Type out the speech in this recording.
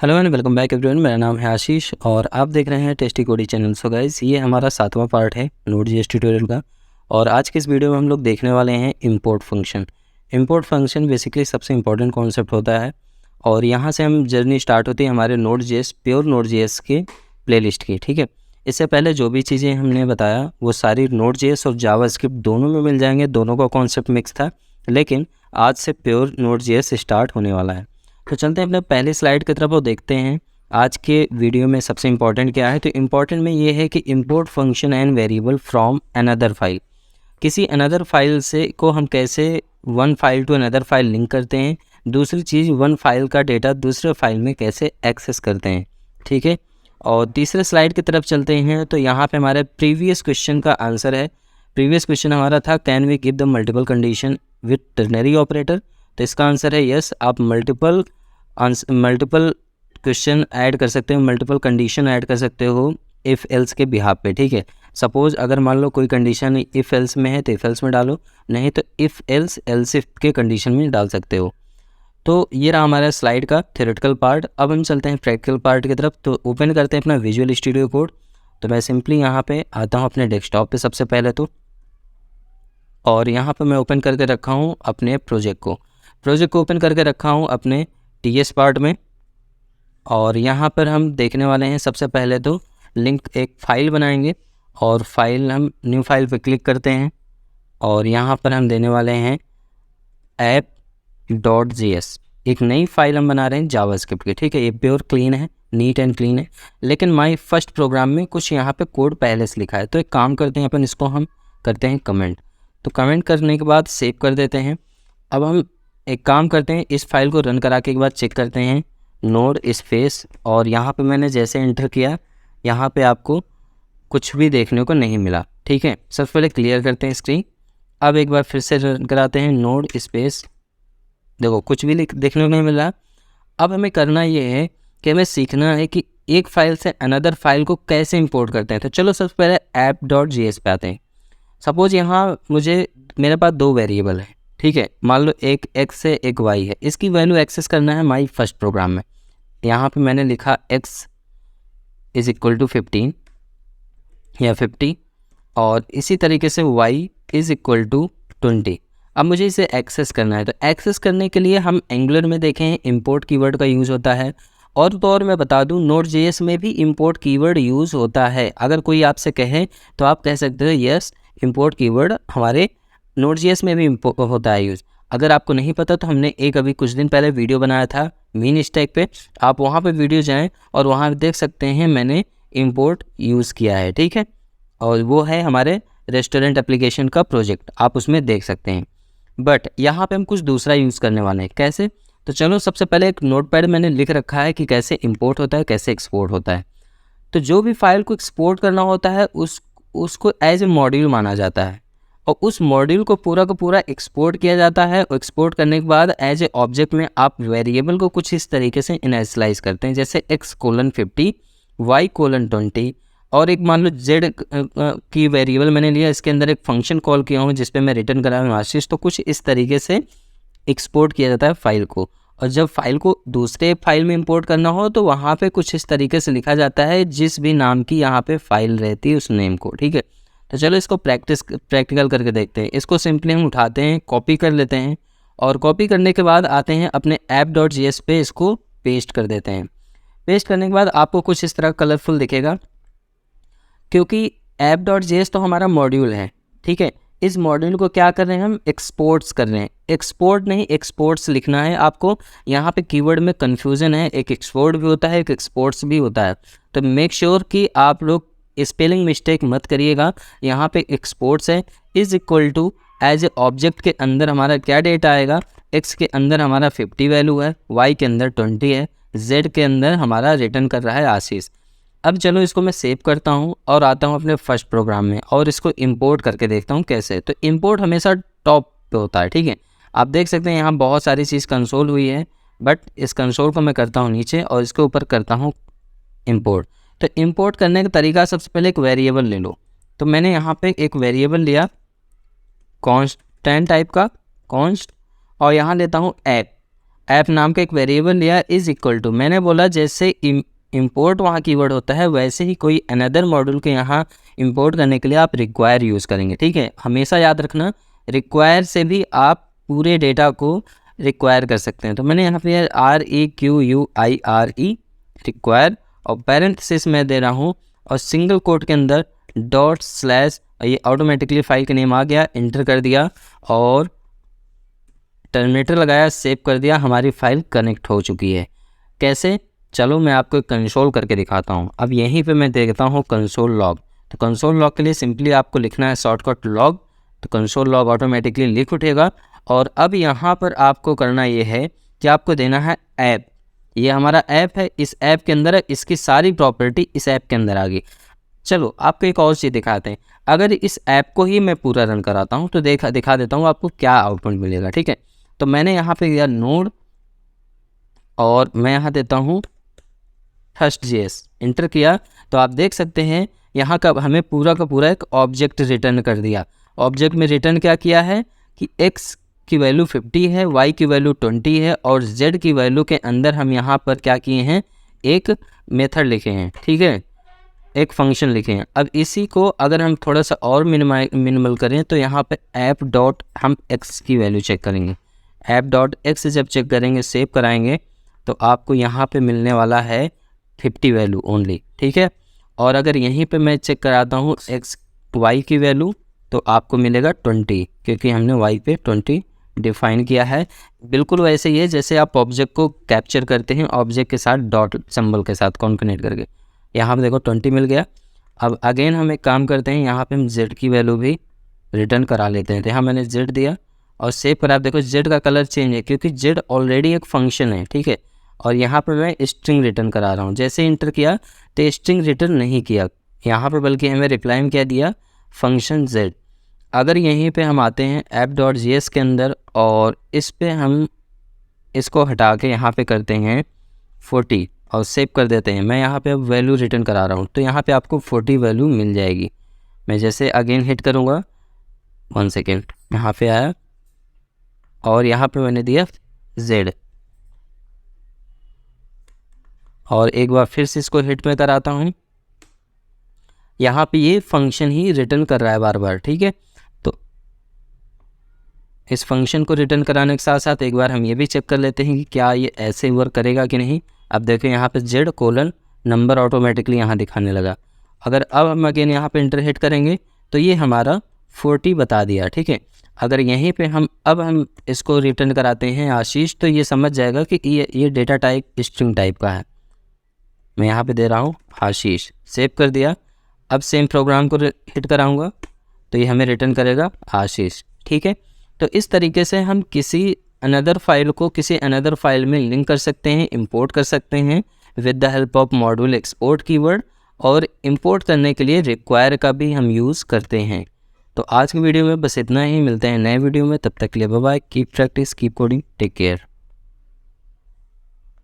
Hello and welcome back everyone. मेरा नाम है आशीष और आप देख रहे हैं टेस्टी कोडी चैनल। सो गाइस, ये हमारा 7वां पार्ट है नोड.js ट्यूटोरियल का। और आज के इस वीडियो में हम लोग देखने वाले हैं import function. Import function basically सबसे इंपॉर्टेंट कॉन्सेप्ट होता है और यहाँ से हम जर्नी स्टार्ट होती है हमारे नोड.js प्योर नोड.js के प्लेलिस्ट की। ठीक है, इससे पहले जो भी चीज़ें हमने बताया वो सारी नोड.js और जावास्क्रिप्ट दोनों में मिल जाएंगे। दोनों का कॉन्सेप्ट मिक्स था, लेकिन आज से प्योर नोड.js स्टार्ट होने वाला है। तो चलते हैं अपने पहले स्लाइड की तरफ और देखते हैं आज के वीडियो में सबसे इंपॉर्टेंट क्या है। तो इम्पॉर्टेंट में ये है कि import function and variable from another file. किसी अनदर फाइल से को हम कैसे one file to another file link करते हैं, दूसरी चीज़ वन फाइल का डेटा दूसरे फाइल में कैसे एक्सेस करते हैं। ठीक है, और तीसरे स्लाइड की तरफ चलते हैं। तो यहाँ पे हमारे प्रीवियस क्वेश्चन का आंसर है। प्रीवियस क्वेश्चन हमारा था can we give the multiple condition with ternary operator. तो इसका आंसर है यस। आप मल्टीपल क्वेश्चन ऐड कर सकते हो, मल्टीपल कंडीशन ऐड कर सकते हो इफ़ एल्स के बिहाफ पे। ठीक है, सपोज़ अगर मान लो कोई कंडीशन इफ़ एल्स में है तो इफ़ एल्स में डालो, नहीं तो इफ़ एल्स एल्स इफ के कंडीशन में डाल सकते हो। तो ये रहा हमारा स्लाइड का थ्योरेटिकल पार्ट। अब हम चलते हैं प्रैक्टिकल पार्ट की तरफ। तो ओपन करते हैं अपना विजुअल स्टूडियो कोड। तो मैं सिंपली यहाँ पे आता हूँ अपने डेस्कटॉप पे सबसे पहले तो, और यहाँ पे मैं ओपन करके रखा हूँ अपने प्रोजेक्ट को ओपन करके रखा हूँ अपने टीएस पार्ट में। और यहाँ पर हम देखने वाले हैं सबसे पहले तो लिंक एक फ़ाइल बनाएंगे और फाइल हम न्यू फाइल पे क्लिक करते हैं और यहाँ पर हम देने वाले हैं app.js। एक नई फाइल हम बना रहे हैं जावास्क्रिप्ट की। ठीक है, ये प्योर क्लीन है, नीट एंड क्लीन है, लेकिन माय फर्स्ट प्रोग्राम में कुछ यहाँ पे कोड पहले से लिखा है। तो एक काम करते हैं अपन, इसको हम करते हैं कमेंट। तो कमेंट करने के बाद सेव कर देते हैं। अब हम एक काम करते हैं, इस फाइल को रन करा के बाद चेक करते हैं नोड स्पेस, और यहाँ पे मैंने जैसे एंटर किया यहाँ पे आपको कुछ भी देखने को नहीं मिला। ठीक है, सबसे पहले क्लियर करते हैं स्क्रीन। अब एक बार फिर से रन कराते हैं नोड स्पेस, देखो कुछ भी देखने को नहीं मिल रहा। अब हमें करना ये है कि हमें सीखना है कि एक फ़ाइल से अनदर फाइल को कैसे इंपोर्ट करते हैं। तो चलो सबसे पहले app.js पे आते हैं। सपोज़ यहाँ मेरे पास दो वेरिएबल है। ठीक है, मान लो एक x है एक y है, इसकी वैल्यू एक्सेस करना है माई फर्स्ट प्रोग्राम में। यहाँ पे मैंने लिखा x इज़ इक्वल टू 15 या 50, और इसी तरीके से y इज़ इक्वल टू 20। अब मुझे इसे एक्सेस करना है। तो एक्सेस करने के लिए हम एंगुलर में देखें इंपोर्ट कीवर्ड का यूज़ होता है, और तो और मैं बता दूं नोड.js में भी इंपोर्ट कीवर्ड यूज़ होता है। अगर कोई आपसे कहे तो आप कह सकते हो यस इंपोर्ट कीवर्ड हमारे नोड.js में भी होता है यूज़। अगर आपको नहीं पता तो हमने एक अभी कुछ दिन पहले वीडियो बनाया था मीन स्टैक पे, आप वहाँ पे वीडियो जाएं और वहाँ देख सकते हैं मैंने इंपोर्ट यूज़ किया है। ठीक है, और वो है हमारे रेस्टोरेंट एप्लीकेशन का प्रोजेक्ट, आप उसमें देख सकते हैं। बट यहाँ पे हम कुछ दूसरा यूज़ करने वाले हैं। कैसे? तो चलो सबसे पहले एक नोटपैड मैंने लिख रखा है कि कैसे इंपोर्ट होता है, कैसे एक्सपोर्ट होता है। तो जो भी फाइल को एक्सपोर्ट करना होता है उसको एज ए मॉड्यूल माना जाता है, और उस मॉड्यूल को पूरा का पूरा एक्सपोर्ट किया जाता है। और एक्सपोर्ट करने के बाद एज ए ऑब्जेक्ट में आप वेरिएबल को कुछ इस तरीके से इनिशियलाइज करते हैं, जैसे x:50 y:20, और एक मान लो z की वेरिएबल मैंने लिया, इसके अंदर एक फंक्शन कॉल किया हूँ जिसपे मैं रिटर्न करा हूँ आशीष। तो कुछ इस तरीके से एक्सपोर्ट किया जाता है फाइल को। और जब फाइल को दूसरे फाइल में इंपोर्ट करना हो तो वहाँ पे कुछ इस तरीके से लिखा जाता है जिस भी नाम की यहाँ पे फाइल रहती है उस नेम को। ठीक है, तो चलो इसको प्रैक्टिकल करके देखते हैं। इसको सिंपली हम उठाते हैं, कॉपी कर लेते हैं, और कॉपी करने के बाद आते हैं अपने app.js पे, इसको पेस्ट कर देते हैं। पेस्ट करने के बाद आपको कुछ इस तरह कलरफुल दिखेगा, क्योंकि app.js तो हमारा मॉड्यूल है। ठीक है, इस मॉड्यूल को क्या कर रहे हैं हम, एक्सपोर्ट्स कर रहे हैं। एक्सपोर्ट नहीं एक्सपोर्ट्स लिखना है आपको। यहाँ पे कीवर्ड में कन्फ्यूज़न है, एक एक्सपोर्ट भी होता है एक एक्सपोर्ट्स भी होता है। तो मेक श्योर कि आप लोग स्पेलिंग मिस्टेक मत करिएगा। यहाँ पे एक्सपोर्ट्स है, is equal to as a object के अंदर हमारा क्या डेटा आएगा, x के अंदर हमारा 50 वैल्यू है, y के अंदर 20 है, z के अंदर हमारा रिटर्न कर रहा है आशीष। अब चलो इसको मैं सेव करता हूँ और आता हूँ अपने फर्स्ट प्रोग्राम में और इसको इंपोर्ट करके देखता हूँ कैसे। तो इंपोर्ट हमेशा टॉप पे होता है। ठीक है, आप देख सकते हैं यहाँ बहुत सारी चीज़ कंसोल हुई है, बट इस कंसोल को मैं करता हूँ नीचे और इसके ऊपर करता हूँ इंपोर्ट। तो इंपोर्ट करने का तरीका, सबसे पहले एक वेरिएबल ले लो। तो मैंने यहाँ पे एक वेरिएबल लिया कॉन्स्टेंट टाइप का, कॉन्स्ट, और यहाँ लेता हूँ ऐप। ऐप नाम का एक वेरिएबल लिया इज इक्वल टू, मैंने बोला जैसे इम्पोर्ट वहाँ कीवर्ड होता है वैसे ही कोई अनदर मॉड्यूल के यहाँ इंपोर्ट करने के लिए आप रिक्वायर यूज़ करेंगे, ठीक है। हमेशा याद रखना रिक्वायर से भी आप पूरे डेटा को रिक्वायर कर सकते हैं। तो मैंने यहाँ पे REQUIRE रिक्वायर और पैरेंथेसिस में दे रहा हूँ और सिंगल कोट के अंदर ./ ये ऑटोमेटिकली फाइल का नेम आ गया, इंटर कर दिया और टर्मिनेटर लगाया, सेव कर दिया, हमारी फाइल कनेक्ट हो चुकी है। कैसे, चलो मैं आपको कंसोल करके दिखाता हूँ। अब यहीं पे मैं देखता हूँ कंसोल लॉग। तो कंसोल लॉग के लिए सिंपली आपको लिखना है शॉर्टकट लॉग, तो कंसोल लॉग ऑटोमेटिकली लिख उठेगा। और अब यहाँ पर आपको करना ये है कि आपको देना है ऐप, ये हमारा ऐप है, इस ऐप के अंदर है, इसकी सारी प्रॉपर्टी इस ऐप के अंदर आ गई। चलो आपको एक और चीज़ दिखाते हैं, अगर इस ऐप को ही मैं पूरा रन कराता हूँ तो दिखा देता हूँ आपको क्या आउटपुट मिलेगा, ठीक है। तो मैंने यहाँ पे दिया नोड और मैं यहाँ देता हूँ Thrust.js, इंटर किया तो आप देख सकते हैं यहाँ का हमें पूरा का पूरा एक ऑब्जेक्ट रिटर्न कर दिया। ऑब्जेक्ट में रिटर्न क्या किया है कि x की वैल्यू 50 है, y की वैल्यू 20 है और z की वैल्यू के अंदर हम यहाँ पर क्या किए हैं, एक मेथड लिखे हैं, ठीक है, एक फंक्शन लिखे हैं। अब इसी को अगर हम थोड़ा सा और मिनिमल करें तो यहाँ पे ऐप डॉट हम x की वैल्यू चेक करेंगे। ऐप डॉट x जब चेक करेंगे, सेव कराएंगे तो आपको यहाँ पे मिलने वाला है 50 वैल्यू ओनली, ठीक है। और अगर यहीं पे मैं चेक कराता हूँ y की वैल्यू तो आपको मिलेगा 20, क्योंकि हमने y पे 20 डिफाइन किया है। बिल्कुल वैसे ही है जैसे आप ऑब्जेक्ट को कैप्चर करते हैं ऑब्जेक्ट के साथ डॉट सिंबल के साथ कॉन्कनेक्ट करके। यहाँ पे देखो 20 मिल गया। अब अगेन हम एक काम करते हैं, यहाँ पे हम z की वैल्यू भी रिटर्न करा लेते हैं। तो यहाँ मैंने z दिया और सेव करा। देखो z का कलर चेंज है क्योंकि z ऑलरेडी एक फंक्शन है, ठीक है। और यहाँ पर मैं स्ट्रिंग रिटर्न करा रहा हूँ। जैसे इंटर किया तो स्ट्रिंग रिटर्न नहीं किया यहाँ पर, बल्कि हमें रिप्लाई में क्या दिया, फंक्शन z। अगर यहीं पे हम आते हैं app.js के अंदर और इस पे हम इसको हटा के यहाँ पे करते हैं 40 और सेव कर देते हैं। मैं यहाँ पे अब वैल्यू रिटर्न करा रहा हूँ तो यहाँ पे आपको 40 वैल्यू मिल जाएगी। मैं जैसे अगेन हिट करूँगा, 1 सेकेंड, यहाँ पे आया और यहाँ पे मैंने दिया z और एक बार फिर से इसको हिट में कराता हूँ। यहाँ पे ये फंक्शन ही रिटर्न कर रहा है बार बार, ठीक है। तो इस फंक्शन को रिटर्न कराने के साथ साथ एक बार हम ये भी चेक कर लेते हैं कि क्या ये ऐसे वर्क करेगा कि नहीं। अब देखो यहाँ पे z : नंबर ऑटोमेटिकली यहाँ दिखाने लगा। अगर अब हम अगेन यहाँ पे इंटर हिट करेंगे तो ये हमारा 40 बता दिया, ठीक है। अगर यहीं पे हम इसको रिटर्न कराते हैं आशीष, तो ये समझ जाएगा कि ये डेटा टाइप स्ट्रिंग टाइप का है। मैं यहाँ पे दे रहा हूँ आशीष, सेव कर दिया। अब सेम प्रोग्राम को हिट कराऊंगा तो ये हमें रिटर्न करेगा आशीष, ठीक है। तो इस तरीके से हम किसी अनदर फाइल को किसी अनदर फाइल में लिंक कर सकते हैं, इंपोर्ट कर सकते हैं with the help of module export keyword, और इंपोर्ट करने के लिए रिक्वायर का भी हम यूज़ करते हैं। तो आज की वीडियो में बस इतना ही, मिलते हैं नए वीडियो में, तब तक के लिए bye bye, keep practice, keep coding, take care.